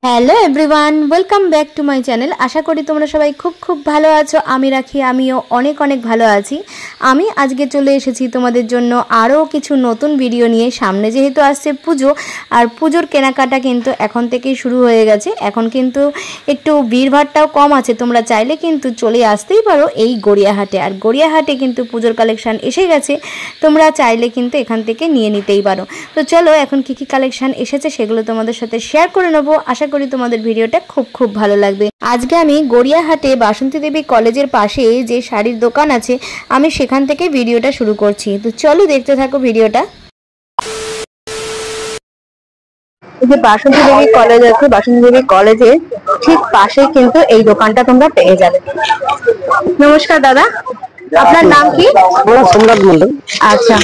Hello everyone, welcome back to my channel. আশা করি তোমরা সবাই খুব খুব ভালো আছো। আমি রাখি, আমিও অনেক অনেক ভালো আছি। আমি আজকে চলে এসেছি তোমাদের জন্য আরও কিছু নতুন ভিডিও নিয়ে। সামনে যেহেতু আসছে পুজো, আর পুজোর কেনাকাটা কিন্তু এখন থেকেই শুরু হয়ে গেছে। এখন কিন্তু একটু ভিড়ভাড়টাও কম আছে। তোমরা চাইলে কিন্তু চলে আসতেই পারো এই গড়িয়াহাটে। আর গড়িয়াহাটে কিন্তু পুজোর কালেকশান এসে গেছে, তোমরা চাইলে কিন্তু এখান থেকে নিয়ে নিতেই পারো। তো চলো এখন কী কী কালেকশান এসেছে সেগুলো তোমাদের সাথে শেয়ার করে নেবো। আশা করি তোমাদের ভিডিওটা খুব খুব ভালো লাগবে। আজকে আমি গড়িয়াহাটে বাসন্তী দেবী কলেজের পাশে যে শাড়ির দোকান আছে, আমি সেখান থেকে ভিডিওটা শুরু করছি। তো চলো দেখতে থাকো ভিডিওটা। যে বাসন্তী দেবী কলেজ আছে, বাসন্তী দেবী কলেজের ঠিক পাশে কিন্তু এই দোকানটা তোমরা পেয়ে যাবে। নমস্কার দাদা, আপনার নাম কি? সম্রাট মন্ডল। আচ্ছা,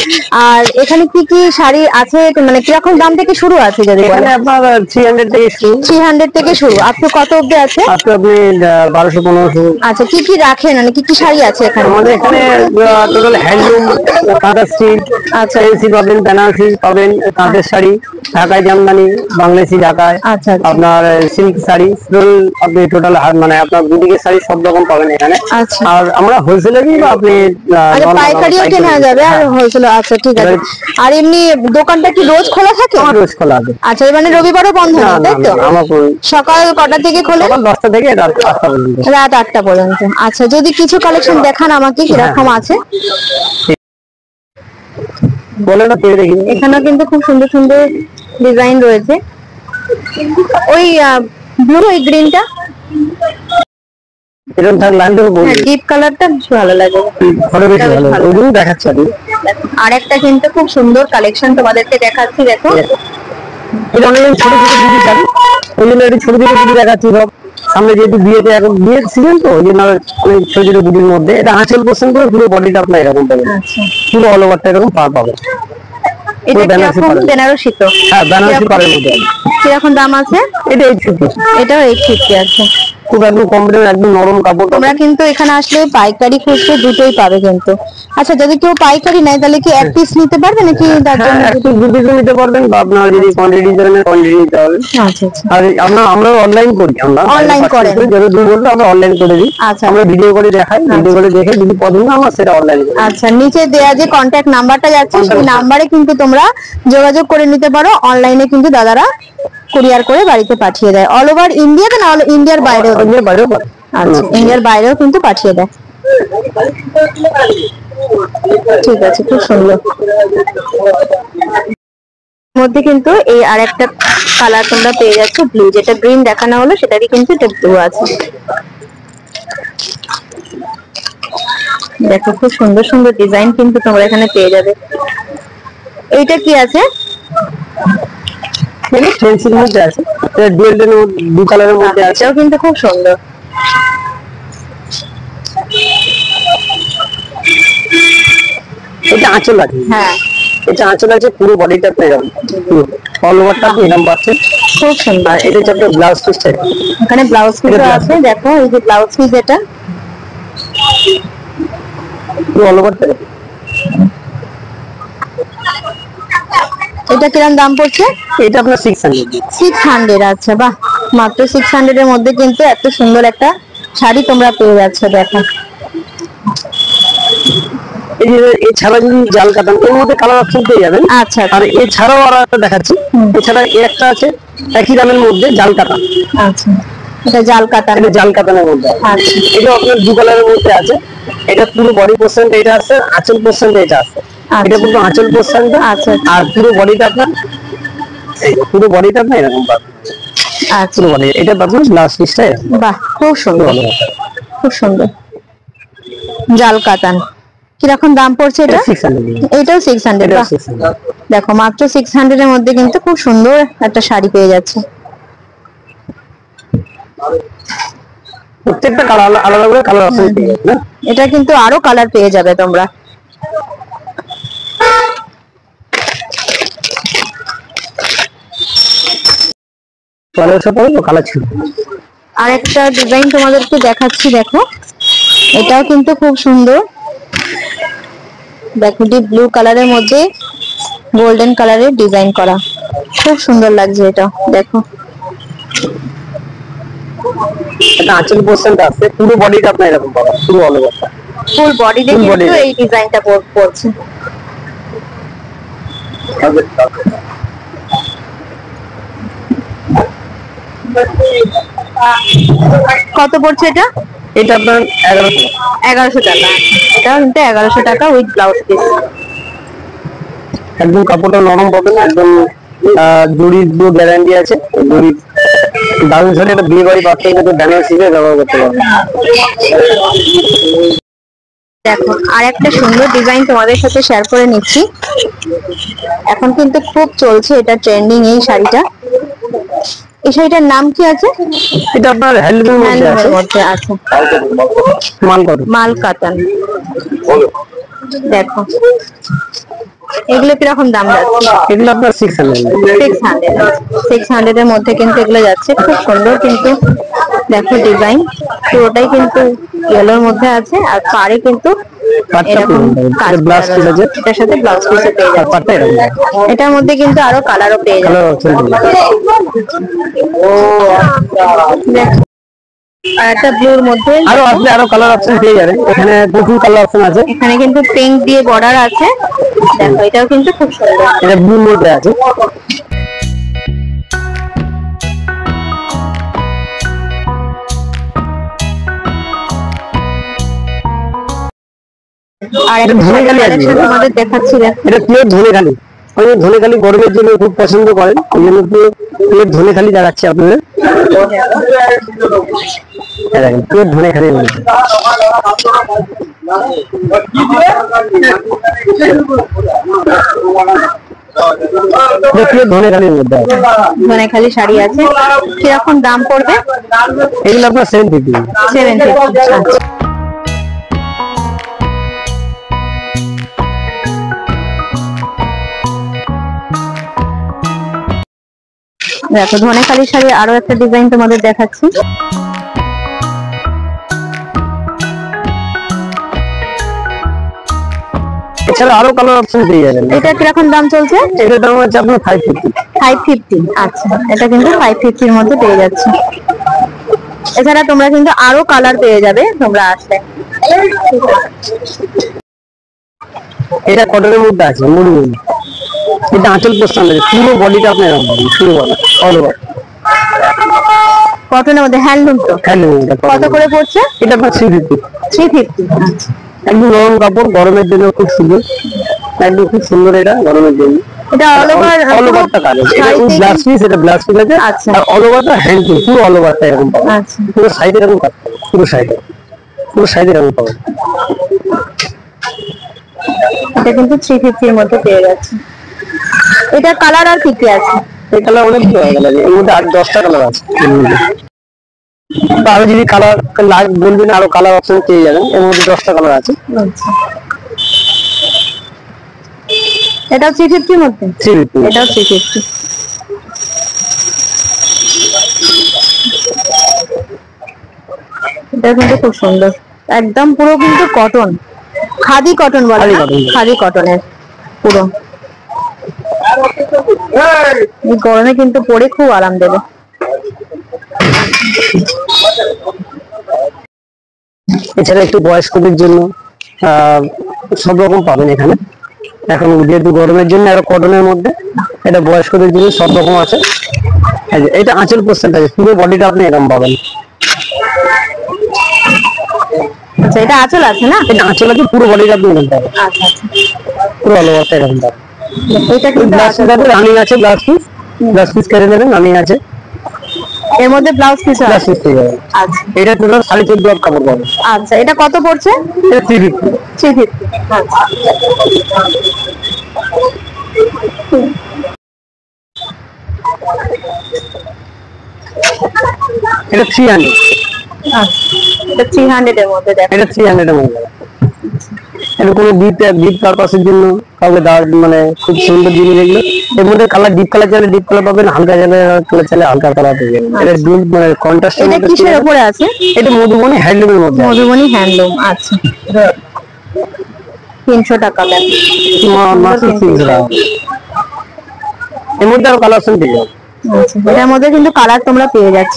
আর এখানে কি কি শাড়ি আছে, মানে কিরকম দাম থেকে শুরু আছে? যদি এখানে আপনার 300 থেকে শুরু। 300 থেকে শুরু, আপনি কত অবধি আছে? আপনি 1200-1500। আচ্ছা, কি কি রাখেন, মানে কি কি শাড়ি আছে এখানে? আমাদের এখানে টোটাল হ্যান্ডলুম, কাঁথা স্টিচ, আচ্ছা, এসি পাবেন, বেনারসি পাবেন, তাঁতের শাড়ি, ঢাকায় জামদানি, বাংলাদেশি ঢাকায়, আচ্ছা, আপনার সিল্ক শাড়ি, আপনি টোটাল মানে আপনার বুটিকের শাড়ি সব রকম পাবেন এখানে। আচ্ছা, আর আমরা হোলসেলারই বা আপনি পাইকারিও কেনা যাবে আর হোলসেল। আচ্ছা ঠিক আছে। আর এমনি দোকানটা কি রোজ খোলা থাকে? রোজ খোলা আছে। আচ্ছা, মানে রবিবারও বন্ধ নেই, তাই তো? সকাল কটা থেকে খোলে? সকাল 10টা থেকে রাত 8টা পর্যন্ত। রাত 8টা পর্যন্ত। আচ্ছা, যদি কিছু কালেকশন দেখান আমাকে, কিরকম আছে বলে না পেয়ে দেখি। এখানেও কিন্তু খুব সুন্দর সুন্দর ডিজাইন রয়েছে। ওই ব্লু, ওই গ্রিনটা, এরকম থাক লাইনটা বলি। ডিপ কালারটা বেশ ভালো লাগে, ফটো বেশি ভালো ওইগুলো দেখাচ্ছি আমি। আর একটা কিন্তু খুব সুন্দর কালেকশন তোমাদেরকে দেখাচ্ছি, দেখো। এটা অনলাইন ছোট ছোট ভিডিও চাই, ওই জন্য একটু ছোট ছোট ভিডিও দেখাচ্ছি। সব সামনে যেহেতু বিয়েতে এখন বিয়ের সিজন, তো ওই জন্য অনেক ছোট ছোট ভিডিওর মধ্যে এটা 8% করে পুরো বডিটা আপনার এরকম পাবেন। আচ্ছা, পুরো অল ওভারটা এরকম পার পাবেন। এটা কিরকম? বেনারসি তো? হ্যাঁ, বেনারসি পারের মধ্যে। কিরকম দাম আছে? এটা 850। এটাও 850 আছে। খুব একদম কমফোর্টেবল, একদম নরম কাপড়। তোমরা কিন্তু এখানে আসলে পাইকারি খুচরো দুটোই পাবে কিন্তু। আচ্ছা, যদি কেউ পাইকারি নেয় তাহলে কি এক পিস নিতে পারবে নাকি তার জন্য? এক পিস 2 পিসও নিতে পারবেন, বা আপনার যদি কোয়ান্টিটি ধরেন কোয়ান্টিটি নিতে হবে। আচ্ছা আচ্ছা। আর আমরা অনলাইন করি, আমরা অনলাইন করেন? যদি দূর বলতে আমরা অনলাইন করে দিই। আচ্ছা, আমরা ভিডিও করে দেখাই, ভিডিও করে দেখে যদি পছন্দ হয় আমরা সেটা অনলাইন করি। আচ্ছা, নিচে দেয়া যে কন্টাক্ট নাম্বারটা যাচ্ছে সেই নাম্বারে কিন্তু তোমরা যোগাযোগ করে নিতে পারো। অনলাইনে কিন্তু দাদারা কুরিয়ার করে বাড়িতে পাঠিয়ে দেয়। অল ওভার ইন্ডিয়াতে না ইন্ডিয়ার বাইরেও? আচ্ছা, ইন্ডিয়ার বাইরেও কিন্তু পাঠিয়ে দেয়। ঠিক আছে, খুব সুন্দর। মধ্যে কিন্তু এই আর একটা কালার তোমরা পেয়ে যাচ্ছ, ব্লু। যেটা গ্রিন দেখানো হলো সেটারই কিন্তু এটা ব্লু আছে। দেখো, খুব সুন্দর সুন্দর ডিজাইন কিন্তু তোমরা এখানে পেয়ে যাবে। এইটা কি আছে? ফেন্সির মধ্যে আছে, এটা ডুয়েল ব্লু কালারের মধ্যে আছে। এটাও কিন্তু খুব সুন্দর। এটা আঁচল আছে। হ্যাঁ, এটা আঁচল আছে, পুরো বডিটা পেয়ে যাবেন, অল ওভারটা আপনি এরকম পাচ্ছেন। খুব সুন্দর। এটা হচ্ছে আপনার ব্লাউজ পিসটা। এখানে ব্লাউজ পিস আছে, দেখো এই যে ব্লাউজ পিস, এটা পুরো অল ওভারটা। এটা কিরকম দাম পড়ছে? এটা আপনার 600। 600। আচ্ছা, বাহ, মাত্র 600 এর মধ্যে কিন্তু এত সুন্দর একটা শাড়ি তোমরা পেয়ে যাচ্ছ। দেখো, এছাড়া যদি জাল কাটান, এর মধ্যে কালার অপশন পেয়ে যাবেন। আচ্ছা, আর এছাড়াও আর একটা দেখাচ্ছি। এছাড়া একটা আছে একই দামের মধ্যে জাল কাটান। আচ্ছা, এটা জাল কাটান, এটা জাল কাটানের মধ্যে। আচ্ছা, এটা আপনার 2 কালারের মধ্যে আছে। এটা পুরো বডি পোর্শন এটা আছে, আঁচল পোর্শন এটা আছে। এটা পুরো আঁচল পোর্শন। আচ্ছা, আর পুরো বডিটা আপনার এরকম পাবেন। আচ্ছা, পুরো বডি এটা পাবেন ব্লাউজ পিসটা। বাহ, খুব সুন্দর, খুব সুন্দর। জাল কাটান কিরকম দাম পড়ছে এটা? 600। এটাও 600। দেখো, মাত্র 600 এর মধ্যে কিন্তু খুব সুন্দর একটা শাড়ি পেয়ে যাচ্ছে। প্রত্যেকটা কালার আলাদা করে কালার অপশন পেয়ে যাবে। এটা কিন্তু আরো কালার পেয়ে যাবে তোমরা। আর একটা ডিজাইন তোমাদেরকে দেখাচ্ছি, দেখো এটাও কিন্তু খুব সুন্দর। দেখো, ডিপ ব্লু কালারের মধ্যে গোল্ডেন কালারের ডিজাইন করা, খুব সুন্দর লাগছে এটা। দেখো, এটা আঁচল পোর্শনটা আছে, পুরো বডিটা আপনার এরকম পাবেন, পুরো অল ওভারটা ফুল বডিতে কিন্তু এই ডিজাইনটা পড়ছে। কত পড়ছে এটা? এটা আপনার 1100 টাকা। এটা কিন্তু 1100 টাকা উইথ ব্লাউজ পিস। একদম কাপড়টা নরম পাবেন, একদম জরির পুরো গ্যারান্টি আছে। জরি দারুণ শাড়ি, একটা বিয়ে বাড়ি পাচ্ছে কিন্তু ব্যানার সিজে ব্যবহার করতে পারবেন। দেখো আর একটা সুন্দর ডিজাইন তোমাদের সাথে শেয়ার করে নিচ্ছি। এখন কিন্তু খুব চলছে, এটা ট্রেন্ডিং এই শাড়িটা। এই শাড়িটার নাম কি আছে? এটা আপনার হ্যান্ডলুমের মধ্যে আছে, মাল কাতান। দেখো এগুলো কিরকম দাম যাচ্ছে? এগুলো আপনার 600 এর মধ্যে কিন্তু এগুলো যাচ্ছে। খুব সুন্দর কিন্তু দেখো ডিজাইন, পুরোটাই কিন্তু ইয়েলোর মধ্যে আছে। আর পাড়ে কিন্তু এরকম কাজ ব্লাউজ পিস আছে, এটার সাথে ব্লাউজ পিসও পেয়ে যাচ্ছে। এটার মধ্যে কিন্তু আরো কালারও পেয়ে যাচ্ছে। আর একটা ব্লুর মধ্যে আরো কালার অপশন পেয়ে যাবেন। এখানে প্রচুর কালার অপশন আছে। এখানে কিন্তু পিঙ্ক দিয়ে বর্ডার আছে। দেখো এটাও কিন্তু খুব সুন্দর, এটা ব্লুর মধ্যে আছে। আর একটা ধনেখালি আছে আমাদের দেখাচ্ছি। এটা পিওর ধনেখালি। ওই ধনেখালি গরমের জন্য খুব পছন্দ করেন, ওই জন্য পিওর ধনেখালি দেখাচ্ছি আপনাদের। পিওর ধনেখালি ধনেখালি শাড়ি আছে। কিরকম দাম পড়বে? এগুলো আপনার 750। দেখো ধনেখালি শাড়ি আরো একটা ডিজাইন তোমাদের দেখাচ্ছি। এছাড়া আরো কালার অপশন পেয়ে যাবেন। এটা কিরকম দাম চলছে? এটার দাম হচ্ছে আপনার 550। আচ্ছা, এটা কিন্তু 550 এর মধ্যে পেয়ে যাচ্ছে। এছাড়া তোমরা কিন্তু আরো কালার পেয়ে যাবে তোমরা আসলে। এটা কটনের মধ্যে আছে, মুড়ি। এটা আঁচল পোর্শন আছে, পুরো বডিটা আপনার এরকম পাবেন, পুরো বডি অল ওভার কটনের মধ্যে। হ্যান্ডলুম তো? কত করে পড়ছে? এটা আপনার 350। আচ্ছা, একদম নরম কাপড়, গরমের জন্য খুব সুন্দর, একদম খুব সুন্দর। এটা গরমের জন্য এটা অল ওভারটা কাজ আছে। এটা ব্লাউজ পিস, এটা ব্লাউজ পিস আছে। আচ্ছা, আর অল ওভারটা হ্যান্ডলুম, পুরো অল ওভারটা এরকম পাবেন। আচ্ছা, পুরো সাইড এরকম কাজ, পুরো সাইড এরকম পাবেন। এটা কিন্তু 350 এর মধ্যে পেয়ে যাচ্ছে। এটা কালার আর কি কি আছে? এই কালার অনেক হয়ে গেল, এর মধ্যে 8-10টা কালার আছে। আরো যদি কালার বলবেন, আরো কালার অপশন পেয়ে যাবেন। এর মধ্যে 10টা কালার আছে। এটাও 350 এর মধ্যে? এটাও 350। এটা কিন্তু খুব সুন্দর, একদম পুরো কিন্তু কটন, খাদি কটন বলে, খাদি কটনের পুরো। এই গরমে কিন্তু পরে খুব আরাম দেবে। এছাড়া একটু বয়স্কদের জন্য সব রকম পাবেন এখানে। এখন যেহেতু গরমের জন্য আরো কটনের মধ্যে, এটা বয়স্কদের জন্য সব রকম আছে। এটা আঁচল পোর্শনটা আছে, পুরো বডিটা আপনি এরকম পাবেন। আচ্ছা, এটা আঁচল আছে না? এটা আঁচল আছে, পুরো বডিটা আপনি এরকম পাবেন। আচ্ছা, পুরো অল ওভারটা এরকম পাবেন। এটা কিন্তু রানিং আছে, ব্লাউজ পিস কেটে নেবেন, রানিং আছে। এর মধ্যে ব্লাউজ পিস আছে। আচ্ছা, এটা টোটাল 14.5 কাপড় পাবেন। আচ্ছা, এটা কত পড়ছে? এটা 350। আচ্ছা, এটা 300। এটা 300 এর মধ্যে। দেখো এটা 300 এর মধ্যে। এটা কোনো ডিপ পারপাসের জন্য কাউকে মানে খুব সুন্দর জিনিস এগুলো। এর মধ্যে কালার ডিপ কালার চাইলে ডিপ কালার পাবেন, হালকা কালার চাইলে হালকা কালার পাবেন। এটা ডিপ মানে কন্ট্রাস্ট। এটা কিসের উপরে আছে? এটা মধুবনী হ্যান্ডলুমের মধ্যে। মধুবনী হ্যান্ডলুম। আচ্ছা, 300 টাকা। মাত্র 300 টাকা। এর মধ্যে আরো কালার অপশন পেয়ে যাবেন। আচ্ছা, এটার মধ্যে কিন্তু কালার তোমরা পেয়ে যাচ্ছ।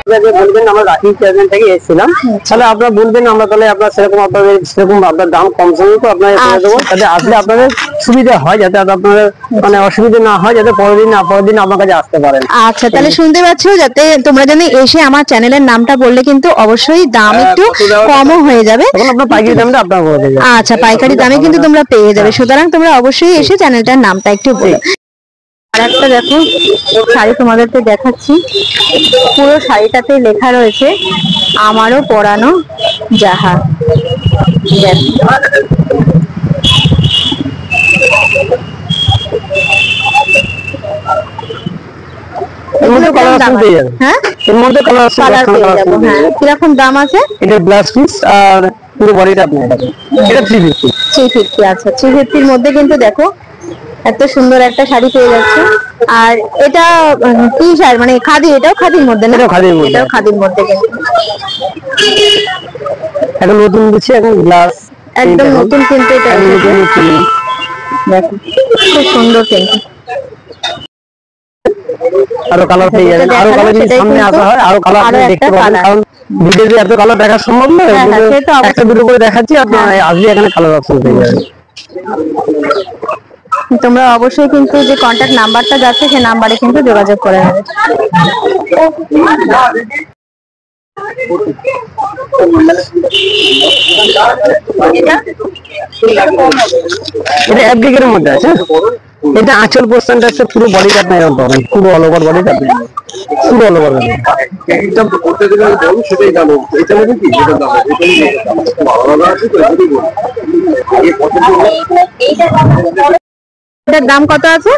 বলবেন আমরা রাখি চেয়ারম্যান থেকে এসেছিলাম, তাহলে আপনারা বলবেন, আমরা তাহলে আপনার সেরকম আপনার দাম কম সমে তো আপনার করে দেবো, যাতে আসলে আপনাদের সুবিধা হয়, যাতে আপনাদের মানে অসুবিধা না হয়, যাতে পরের দিন আমার কাছে আসতে পারেন। আচ্ছা, তাহলে শুনতে পাচ্ছ, যাতে তোমরা জানো এসে আমার চ্যানেলের নামটা বললে কিন্তু অবশ্যই দাম একটু কমও হয়ে যাবে, তখন আপনার পাইকারি দামটা আপনার বলে দেবেন। আচ্ছা, পাইকারি দামে কিন্তু তোমরা পেয়ে যাবে, সুতরাং তোমরা অবশ্যই এসে চ্যানেলটার নামটা একটু বলো। আর একটা দেখো শাড়ি তোমাদেরকে দেখাচ্ছি, পুরো শাড়িটাতে লেখা রয়েছে আমারও পরানো যাহা। দেখো এর মধ্যে কালার অপশন পেয়ে যাবেন। হ্যাঁ, এর মধ্যে কালার অপশন হ্যাঁ, কিরকম দাম আছে? এটা ব্লাউজ পিস আর পুরো বডিটা আপনার এটা 350। 350, আচ্ছা 350 এর মধ্যে কিন্তু দেখো এত সুন্দর একটা শাড়ি পেয়ে যাচ্ছে। আর এটা কি শাড়ি, মানে খাদি? এটাও খাদির মধ্যে না? এটাও খাদির মধ্যে। এটাও খাদির মধ্যে কিন্তু এখন নতুন দিচ্ছি, এখন গ্লাস একদম নতুন কিন্তু এটা দেখো, খুব সুন্দর কিন্তু। আরো কালার পেয়ে যাবেন, আরো কালার যদি সামনে আসা হয় আরো কালার আপনি দেখতে পাবেন, কারণ ভিডিওতে এত কালার দেখা সম্ভব নয়, একটা দুটো করে দেখাচ্ছি, আপনারা আসলে এখানে কালার অপশন পেয়ে যাবেন। তোমরা অবশ্যই কিন্তু যে কন্টাক্ট নাম্বারটা যাচ্ছে সেই নাম্বারে কিন্তু যোগাযোগ করে নেবে। এটা অ্যাপ্লিকের মধ্যে আছে, এটা আঁচল পোর্শনটা আছে, পুরো বডিটা আপনি এরকম পাবেন, পুরো অল ওভার বডিটা আপনি পুরো অল ওভার বডি। এটা করতে গেলে বলুন সেটাই জানো, এটা মানে কি যেটা দাম এটা ভালো আছে তো যদি বল এই এটার দাম কত আছে?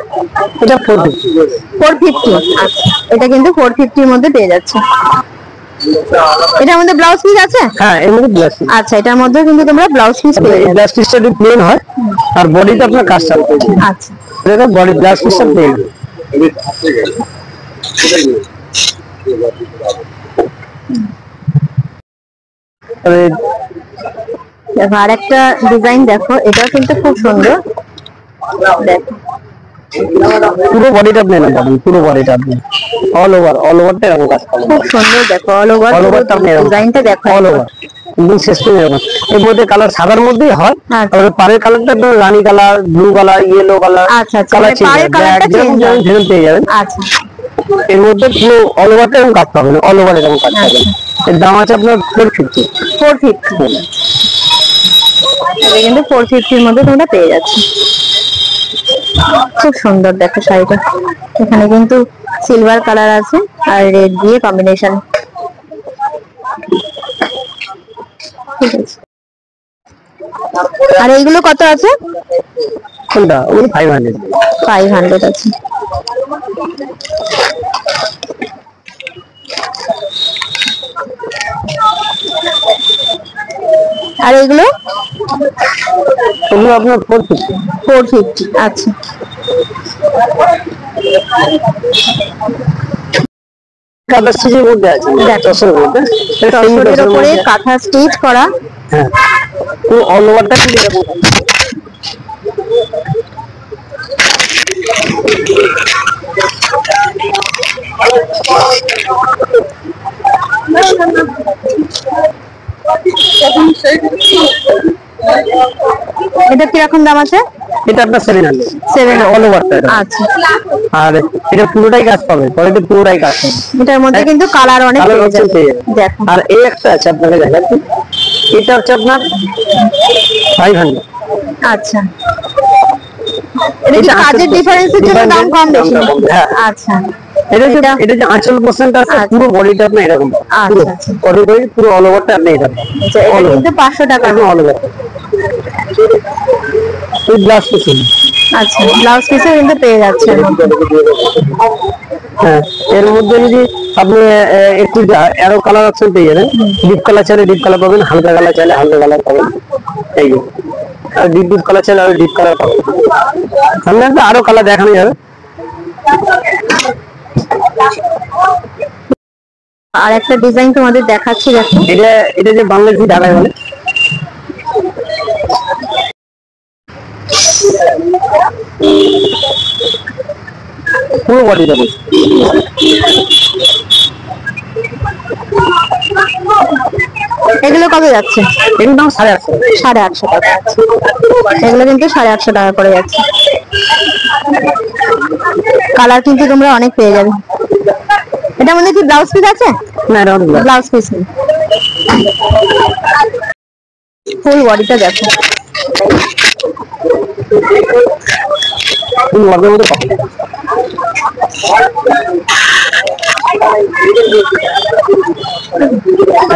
এটা 450। আচ্ছা, এটা কিন্তু 450 এর মধ্যে পেয়ে যাচ্ছে। এটার মধ্যে ব্লাউজ পিস আছে? হ্যাঁ, এর মধ্যে ব্লাউজ পিস। আচ্ছা, এটার মধ্যে কিন্তু তোমরা ব্লাউজ পিস পেয়ে যাবে। ব্লাউজ পিসটা একটু প্লেন হয় আর বডিটা আপনার কাস্টম। আচ্ছা, এটা বডি ব্লাউজ পিসটা প্লেন। দেখো আর একটা ডিজাইন দেখো, এটাও কিন্তু খুব সুন্দর। দেখো পুরো বডিটা প্লেন পাবেন, পুরো বডিটা আপনি অল ওভারটা এরকম কাজ পাবেন, খুব সুন্দর। দেখো অল ওভারটা ডিজাইনটা দেখো, অল ওভার একদম সিস্টেম এরকম। এর মধ্যে কালার সাদার মধ্যেই হয়, আচ্ছা। আর পাড়ের কালারটা তো রানী colour, blue colour, yellow colour, আচ্ছা আচ্ছা, কালার পাড়ের কালারটা চেঞ্জ চেঞ্জ পেয়ে যাবেন। আচ্ছা, এর মধ্যে পুরো অল ওভারটা এরকম কাজ পাবেন, অল ওভার এরকম কাজ পাবেন। এর দাম আছে আপনার 450। 450 এটা কিন্তু 450 এর মধ্যে তোমরা পেয়ে যাচ্ছ। খুব সুন্দর দেখো শাড়িটা, এখানে কিন্তু সিলভার কালার আছে আর রেড দিয়ে কম্বিনেশন। ঠিক আছে, আর এইগুলো কত আছে? কোনটা? ওই 500। 500 আছে। আর এগুলো? ওগুলো আপনার 450। 450, আচ্ছা। কাঁথা স্টিচের মধ্যে আছে, টসের মধ্যে, এটা এর উপরে কাঁথা স্টিচ করা। হ্যাঁ, পুরো অল ওভারটা কিন্তু এরকম। এটা কিরকম দাম আছে? এটা আপনার 700। 700 অল ওভারটা। আচ্ছা, আর এটা পুরোটাই কাজ পাবে, পরে তো পুরোটাই কাজ পাবে। এটার মধ্যে কিন্তু কালার অনেক কালার পেয়ে যাবে। দেখো, আর এই একটা আছে আপনাকে দেখাচ্ছি, এটা হচ্ছে আপনার 500। আচ্ছা, এটা কি কাজের ডিফারেন্সের জন্য দাম কম বেশি? আচ্ছা, এটা যে আঁচল পোর্শনটা আছে, পুরো বডিটা আপনি এরকম, পুরো বডি পুরো অল ওভারটা আপনি এটা কিন্তু 500 টাকা অল ওভার। এই ব্লাউজ পিস, আচ্ছা, ব্লাউজ পিসও কিন্তু পেয়ে যাচ্ছে। হ্যাঁ, এর মধ্যে যদি আপনি একটু আরো কালার অপশন পেয়ে যাবেন, ডিপ কালার চাইলে ডিপ কালার পাবেন, হালকা কালার চাইলে হালকা কালার পাবেন, এই আর ডিপ কালার চাইলে আরো ডিপ কালার পাবেন। সামনে একটা আরো কালার দেখানো যাবে। আর একটা ডিজাইন তোমাদের দেখাচ্ছি, দেখো এটা যে বাংলাদেশি ঢাকায় বলে, পুরো বডিটা এগুলো কত যাচ্ছে? এগুলো দাম 850 850 টাকা। এগুলো কিন্তু 850 টাকা করে যাচ্ছে। কালার কিন্তু তোমরা অনেক পেয়ে যাবে। এটার মধ্যে কি ব্লাউজ পিস আছে? না, এটা ব্লাউজ পিস নেই। ফুল বডিটা দেখো। ওয়ার্কের মধ্যে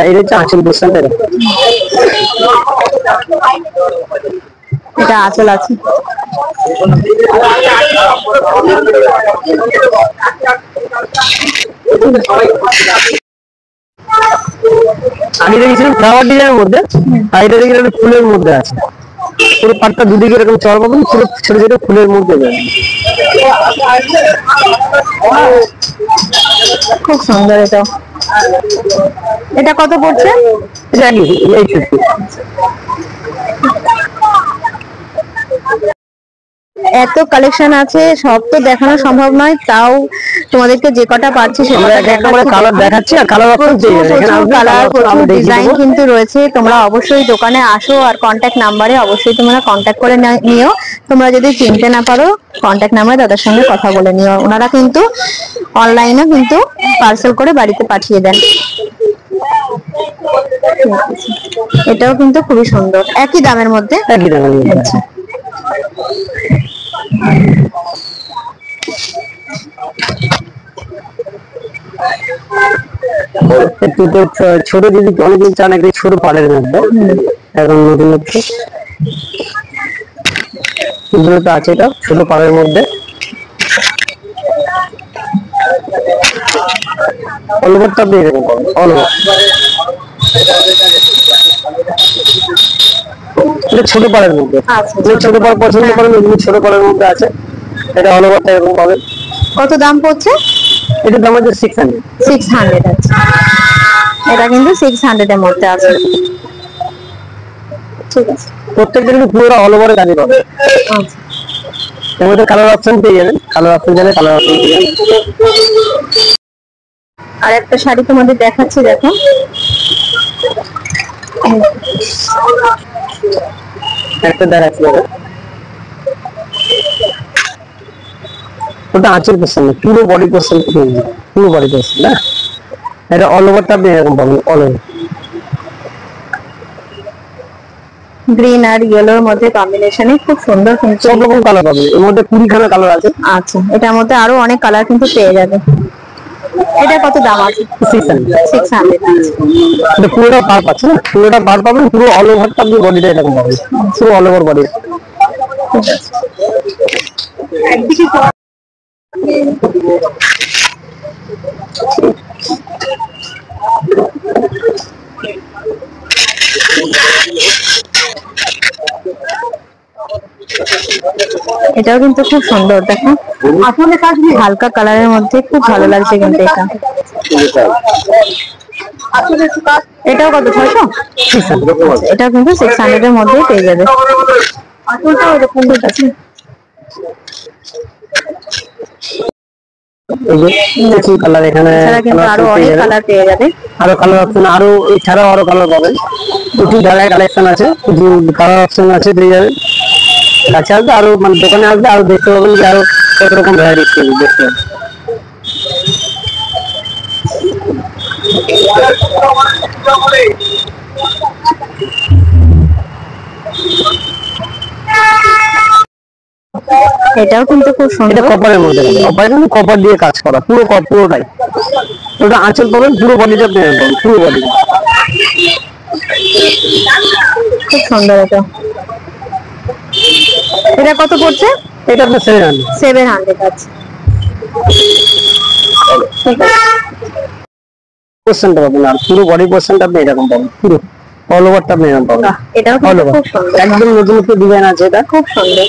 এটা হচ্ছে আঁচল পোর্শন। এটা আঁচল আছে। আমি দেখেছিলাম ফ্লাওয়ার ডিজাইনের মধ্যে, আর এটা দেখেছিলাম ফুলের মধ্যে আছে। পুরো পাটটা দুদিকে এরকম চড় পাবেন, পুরো ছোট ছোট ফুলের মধ্যে যাবে। খুব সুন্দর। এটা এটা কত পড়ছে? এটা 850। এত কালেকশন আছে, সব তো দেখানো সম্ভব নয়, তাও তোমাদেরকে যে কটা পারছি আমরা একটা করে কালার দেখাচ্ছি, আর কালার অপশন পেয়ে যাবেন। এখানে আসলে কালার, প্রচুর ডিজাইন দেবো। কিন্তু রয়েছে। তোমরা অবশ্যই দোকানে আসো, আর কন্ট্যাক্ট নাম্বারে অবশ্যই তোমরা কন্ট্যাক্ট করে নিও। তোমরা যদি চিনতে না পারো, কন্ট্যাক্ট নাম্বারে তাদের সঙ্গে কথা বলে নিও। ওনারা কিন্তু অনলাইনে কিন্তু পার্সেল করে বাড়িতে পাঠিয়ে দেন। এটাও কিন্তু খুবই সুন্দর, একই দামের মধ্যে। একই দামের মধ্যে। আচ্ছা, একটু তো ছোট, যদি অনেকদিন চান একটু ছোট পাড়ের মধ্যে, এখন নতুন হচ্ছে এগুলো তো আছে। এটা ছোট পাড়ের মধ্যে অল ওভারটা আপনি এরকম পাবেন, অল ওভার। এটা ছোট পাড়ের মধ্যে, ছোট পাড় পছন্দ করেন এগুলো ছোট পাড়ের মধ্যে আছে। এটা অল ওভারটা এরকম পাবেন। কত দাম পড়ছে? এটার দাম হচ্ছে 600। 600 আছে। এটা কিন্তু 600 এর মধ্যে আছে। ঠিক আছে, প্রত্যেকটা কিন্তু পুরো অল ওভারে কাজ পাবে। আচ্ছা। এর মধ্যে কালার অপশন পেয়ে যাবেন, কালার অপশন জানে কালার অপশন পেয়ে যাবেন। আর একটা শাড়ি তোমাদের দেখাচ্ছি, দেখো। একটা দেখাচ্ছি, ওটা আঁচল পোর্শন না, পুরো বডি পোর্শন, পুরো বডি পোর্শন না। এটা অল ওভারটা আপনি এরকম পাবেন, অল ওভার। গ্রিন আর ইয়েলোর মধ্যে কম্বিনেশনে খুব সুন্দর কিন্তু। সব রকম কালার পাবেন, এর মধ্যে 20খানা কালার আছে। আচ্ছা, এটার মধ্যে আরো অনেক কালার কিন্তু পেয়ে যাবে। এটা কত দাম আছে? 600। 600 এটা পুরোটা পার পাচ্ছে না, পুরোটা পার পাবেন, পুরো অল ওভারটা আপনি বডিটা এরকম পাবেন, পুরো অল ওভার বডি। একদিকে এটাও কিন্তু খুব সুন্দর, দেখো। আসলে কাজ হালকা কালারের মধ্যে খুব ভালো লাগছে কিন্তু এটা। এটাও কত? 600। এটাও কিন্তু 600 এর মধ্যে পেয়ে যাবে। আসলটা এরকম আছে। কালার এখানে আরো অনেক কালার পেয়ে যাবে। আরো কালার অপশন, আরো এছাড়াও আরো কালার পাবেন। প্রচুর ঢালাই কালেকশন আছে, প্রচুর কালার অপশন আছে, পেয়ে যাবেন। কাছে আসবে আরো, মানে দোকানে আসবে আরো দেখতে পাবেন যে আরো কত রকম ভ্যারাইটি দেখতে পাবেন। এটাও কিন্তু খুব সুন্দর। এটা কপারের মধ্যে, কপার কিন্তু কপার দিয়ে কাজ করা, পুরো পুরোটাই। ওটা আঁচল পাবেন, পুরো বডিটা পাবেন, পুরো বডি। খুব সুন্দর। এটা কত পড়ছে? এটা আপনার 700। 700 আছে। ঠিক আছে, পোর্শনটা পাবেন, আর পুরো বডি পোর্শনটা আপনি এরকম পাবেন, পুরো অল ওভারটা আপনি এরকম পাবেন। এটাও অল কিন্তু ওভার খুব সুন্দর, একদম নতুন নতুন ডিজাইন আছে। এটা খুব সুন্দর।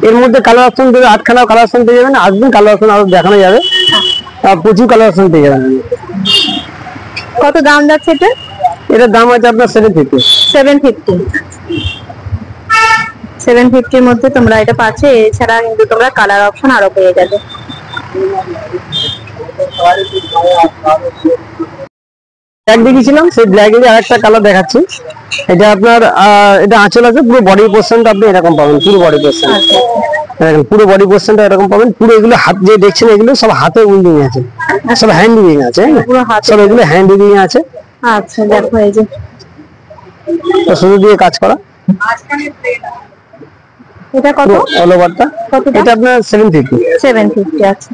এর মধ্যে কালার অপশন দেবে, 8খানা কালার অপশন পেয়ে যাবেন। আসবেন, কালার অপশন আরো দেখানো যাবে, প্রচুর কালার অপশন পেয়ে যাবেন। কত দাম যাচ্ছে এটা? এটার দাম আছে আপনার 750। 750 এর মধ্যে তোমরা এটা পাচ্ছে। এছাড়া কিন্তু তোমরা কালার অপশন আরো পেয়ে যাবে। ব্ল্যাক দেখিয়েছিলাম, সেই ব্ল্যাকের আরেকটা কালার দেখাচ্ছি। এটা আপনার এটা আঁচল আছে, পুরো বডি পোর্শনটা আপনি এরকম পাবেন, পুরো বডি পোর্শন, পুরো বডি পোর্শনটা এরকম পাবেন। পুরো এগুলো হাত যে দেখছেন এগুলো সব হাতে উইন্ডিং আছে, সব হ্যান্ড উইন্ডিং আছে, সব এগুলো হ্যান্ড উইন্ডিং আছে। আচ্ছা দেখো এই যে শুরু দিয়ে কাজ করা। এটা কত? অল ওভারটা এটা আপনার 750। 750। আচ্ছা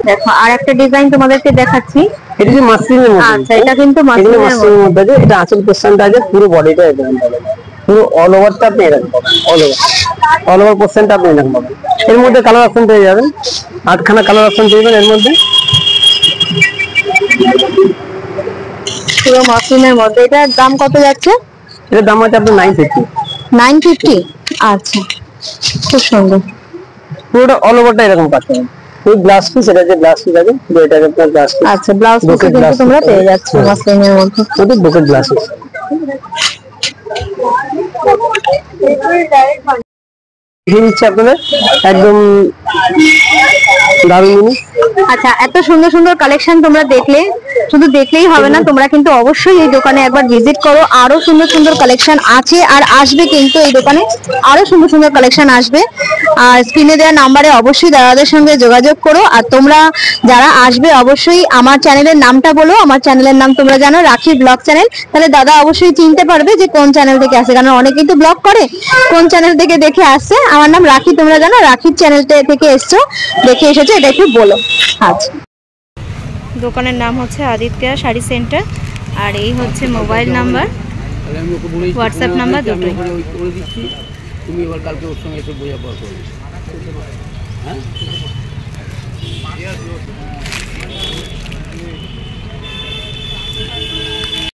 দেখো আর একটা ডিজাইন তোমাদেরকে দেখাচ্ছি। এটা যে মাসলিনের মধ্যে, আচ্ছা এটা কিন্তু মাসলিনের মধ্যে আছে। এটা আঁচল পোর্শনটা আছে, পুরো বডিটা এরকম পাবেন, পুরো অল ওভারটা আপনি এরকম পাবেন, অল ওভার পোর্শনটা আপনি এরকম পাবেন। এর মধ্যে কালার অপশন পেয়ে যাবেন, 8খানা কালার অপশন পেয়ে যাবেন এর মধ্যে। পুরো মাসলিনের মধ্যে। এটার দাম কত যাচ্ছে? এটার দাম আছে আপনার 950। 950। আচ্ছা খুব সুন্দর। পুরোটা অল ওভারটা এরকম কাজ পাবেন। এই গ্লাস পিস, এটা যে গ্লাস পিস আছে পুরো, এটা আপনার গ্লাস পিস। আচ্ছা ব্লাউজ পিস কিন্তু তোমরা পেয়ে যাচ্ছ মাসলিনের মধ্যে। ওটা বুকেট গ্লাস পিস। দিচ্ছে আপনাদের একদম দারুণ জিনিস। আচ্ছা এত সুন্দর সুন্দর কালেকশন তোমরা দেখলে, শুধু দেখলেই হবে না, তোমরা কিন্তু অবশ্যই এই দোকানে একবার ভিজিট করো। আরো সুন্দর সুন্দর কালেকশন আছে আর আসবে, কিন্তু এই দোকানে আরো সুন্দর সুন্দর কালেকশন আসবে। আর স্ক্রিনে দেওয়া নাম্বারে অবশ্যই দাদাদের সঙ্গে যোগাযোগ করো। আর তোমরা যারা আসবে অবশ্যই আমার চ্যানেলের নামটা বলো। আমার চ্যানেলের নাম তোমরা জানো, রাখি ব্লগ চ্যানেল। তাহলে দাদা অবশ্যই চিনতে পারবে যে কোন চ্যানেল থেকে আসে, কারণ অনেকেই তো ব্লগ করে, কোন চ্যানেল থেকে দেখে আসছে। আমার নাম রাখি, তোমরা জানো রাখির চ্যানেলটা থেকে এসছো, দেখে এসেছো, এটা একটু বলো। আচ্ছা দোকানের নাম হচ্ছে আদিত্য শাড়ি সেন্টার, আর এই হচ্ছে মোবাইল নাম্বার, হোয়াটসঅ্যাপ নাম্বার দুটোই। তুমি এবার কালকে ওর সঙ্গে এসে বোঝাপড়া করবে। হ্যাঁ